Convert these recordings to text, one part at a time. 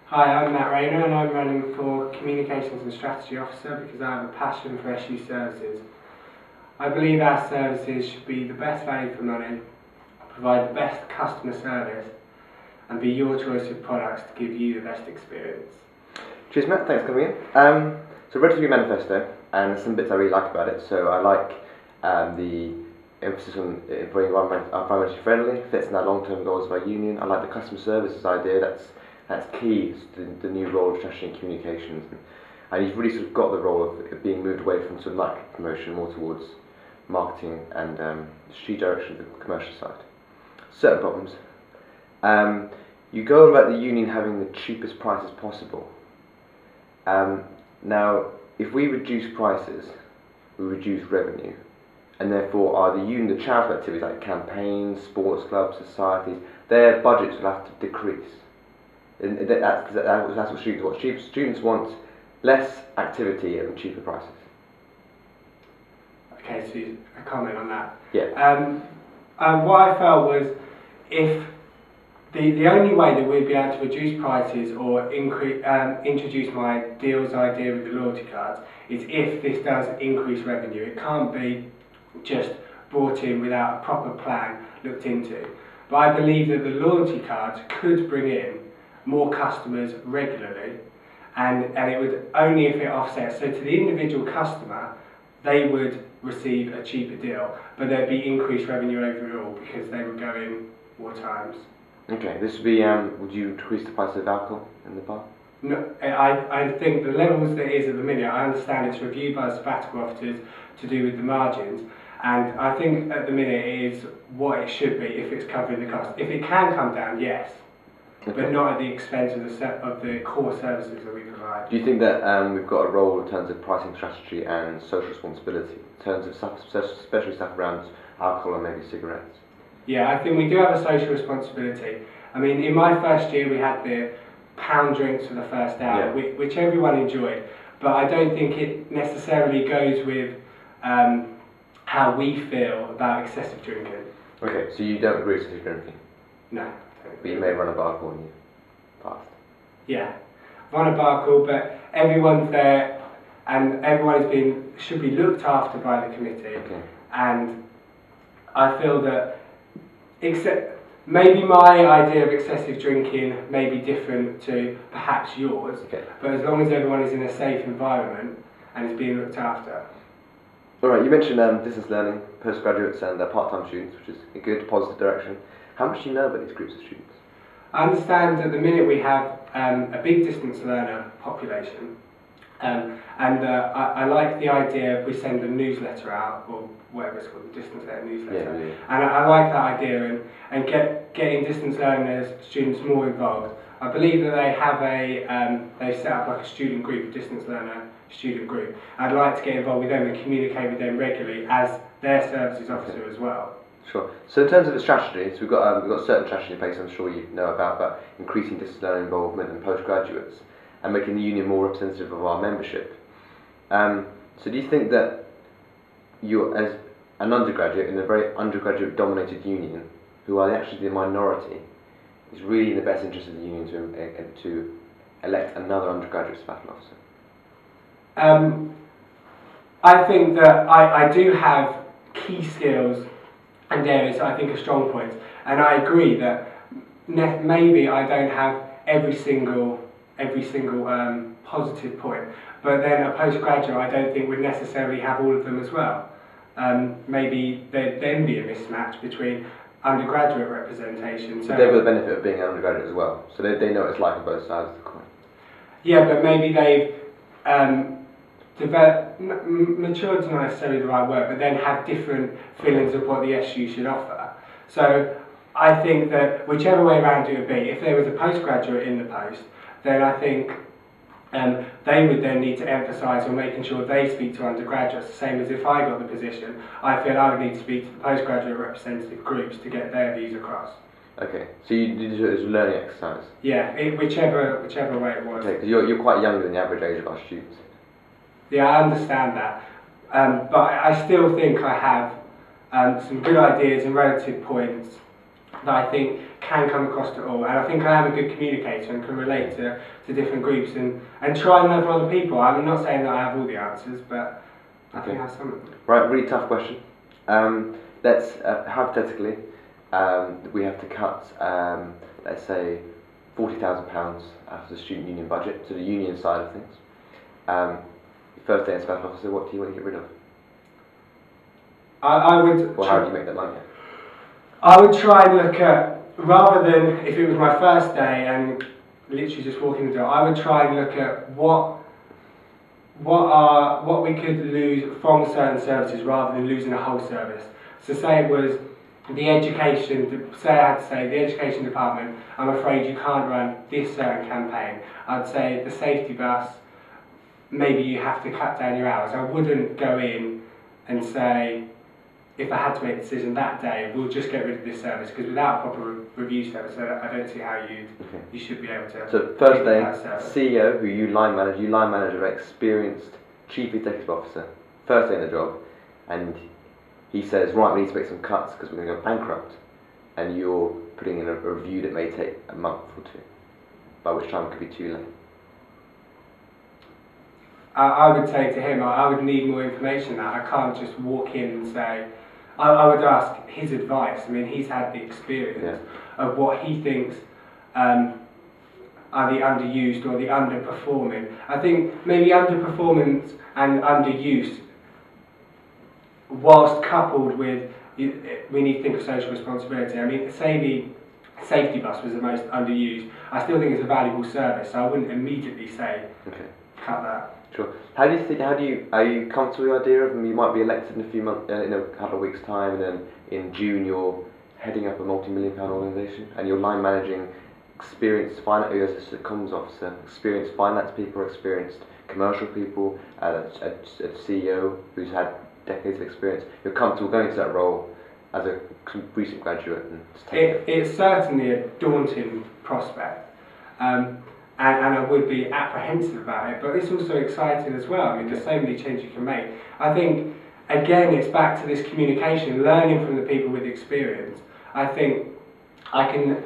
Hi, I'm Matt Rayner and I'm running for Communications and Strategy Officer because I have a passion for SU services. I believe our services should be the best value for money, provide the best customer service and be your choice of products to give you the best experience. Cheers Matt, thanks for coming in. So I read through your manifesto and there's some bits I really like about it. So I like the emphasis on it being environmentally friendly, fits in our long-term goals of our union. I like the customer services idea, that's key to the new role of strategy and communications. And you've really sort of got the role of being moved away from sort of market promotion more towards marketing and strategic direction of the commercial side. Certain problems. You go on about the union having the cheapest prices possible. Now, if we reduce prices, we reduce revenue, and therefore are the union, the charitable activities like campaigns, sports clubs, societies, their budgets will have to decrease. And that's what students want. Students want less activity and cheaper prices. Okay, so a comment on that. Yeah. What I felt was if the only way that we'd be able to reduce prices or introduce my deals idea with the loyalty cards is if this does increase revenue. It can't be just brought in without a proper plan looked into. But I believe that the loyalty cards could bring in more customers regularly, and it would only if it offsets. So to the individual customer, they would receive a cheaper deal, but there'd be increased revenue overall because they would go in more times. Okay, this would be, would you increase the price of alcohol in the bar? No, I think the levels that it is at the minute, I understand it's reviewed by the sabbatical officers to do with the margins, and I think at the minute it is what it should be if it's covering the cost. If it can come down, yes. Okay. But not at the expense of the core services that we provide. Do you think that we've got a role in terms of pricing strategy and social responsibility, in terms of stuff, especially stuff around alcohol and maybe cigarettes? Yeah, I think we do have a social responsibility. I mean, in my first year we had the pound drinks for the first hour, yeah, which everyone enjoyed, but I don't think it necessarily goes with how we feel about excessive drinking. Okay, so you don't agree with excessive drinking? No. But you may run a bar call in your past. Yeah, run a bar call, but everyone's there and everyone should be looked after by the committee. Okay. And I feel that maybe my idea of excessive drinking may be different to perhaps yours, okay, but as long as everyone is in a safe environment and is being looked after. Alright, you mentioned distance learning, postgraduates and part-time students, which is a good, positive direction. How much do you know about these groups of students? I understand at the minute we have a big distance learner population, and I like the idea of we send a newsletter out, or whatever it's called, the distance learner newsletter, yeah. And I like that idea and getting distance learners, students more involved. I believe that they have they've set up like a student group, a distance learner student group. I'd like to get involved with them and communicate with them regularly as their services officer as well. Sure. So in terms of the strategy, so we've got certain strategy in place I'm sure you know about increasing distance learning involvement and postgraduates and making the union more representative of our membership. So do you think that you, as an undergraduate in a very undergraduate dominated union, who are actually the minority, is really in the best interest of the union to elect another undergraduate sabbatical officer? I think that I do have key skills and areas I think are strong points, and I agree that maybe I don't have every single positive point, but then a postgraduate I don't think would necessarily have all of them as well. Maybe there'd then be a mismatch between undergraduate representation. So they've got the benefit of being an undergraduate as well, so they know what it's like on both sides of the coin. Yeah, but maybe they've matured's not necessarily the right word, but then have different feelings of what the SU should offer. So I think that whichever way around it would be, if there was a postgraduate in the post, then I think they would then need to emphasise on making sure they speak to undergraduates, the same as if I got the position. I feel I would need to speak to the postgraduate representative groups to get their views across. Okay, so you did it as a learning exercise? Yeah, whichever way it was. Okay, because you're quite younger than the average age of our students. Yeah, I understand that, but I still think I have some good ideas and relative points that I think can come across to all, and I think I am a good communicator and can relate to different groups and try and learn from other people. I'm not saying that I have all the answers, but I think I have some of them. Right, really tough question. Let's hypothetically, we have to cut, let's say, £40,000 out of the student union budget, to the union side of things. First day as special officer, what do you want to get rid of? I would. Or how do you make that money? I would try and look at, rather than if it was my first day and literally just walking the door, I would try and look at what we could lose from certain services rather than losing a whole service. So say it was the education, say I had to say the education department, I'm afraid you can't run this certain campaign. I'd say the safety bus, maybe you have to cut down your hours. I wouldn't go in and say, if I had to make a decision that day, we'll just get rid of this service, because without a proper review service, I don't see how you should be able to. So first day, CEO, who you line manage an experienced chief executive officer, first day in the job, and he says, right, we need to make some cuts because we're going to go bankrupt, and you're putting in a review that may take a month or two, by which time it could be too late. I would say to him, I would need more information now. I can't just walk in and say, I would ask his advice. I mean, he's had the experience of what he thinks are the underused or the underperforming. I think maybe underperformance and underuse, whilst coupled with, we need to think of social responsibility. I mean, say the safety bus was the most underused. I still think it's a valuable service, so I wouldn't immediately say, cut that. Sure. Are you comfortable with the idea of you might be elected in a few months, in a couple of weeks' time, and then in June you're heading up a multi-million-pound organisation, and you're line managing experienced finance, you're a comms officer, experienced finance people, experienced commercial people, a CEO who's had decades of experience. You're comfortable going to that role as a recent graduate? It's certainly a daunting prospect. And I would be apprehensive about it, but it's also exciting as well. I mean, there's so many changes you can make. I think, again, it's back to this communication, learning from the people with experience. I think I can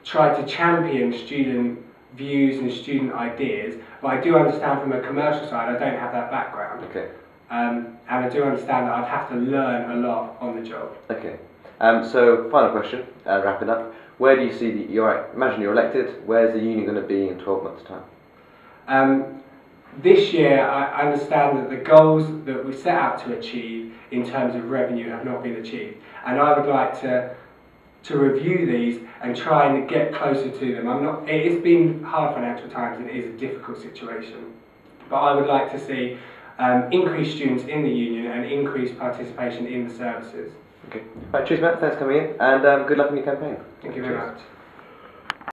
try to champion student views and student ideas, but I do understand from a commercial side, I don't have that background. And I do understand that I'd have to learn a lot on the job. So, final question, wrapping up. Where do you see imagine you're elected, where's the union going to be in 12 months' time? This year, I understand that the goals that we set out to achieve in terms of revenue have not been achieved. And I would like to review these and try and get closer to them. It's been hard financial times and it is a difficult situation. But I would like to see increased students in the union and increased participation in the services. Right, cheers Matt, thanks for coming in, and good luck in your campaign. Thank you very much.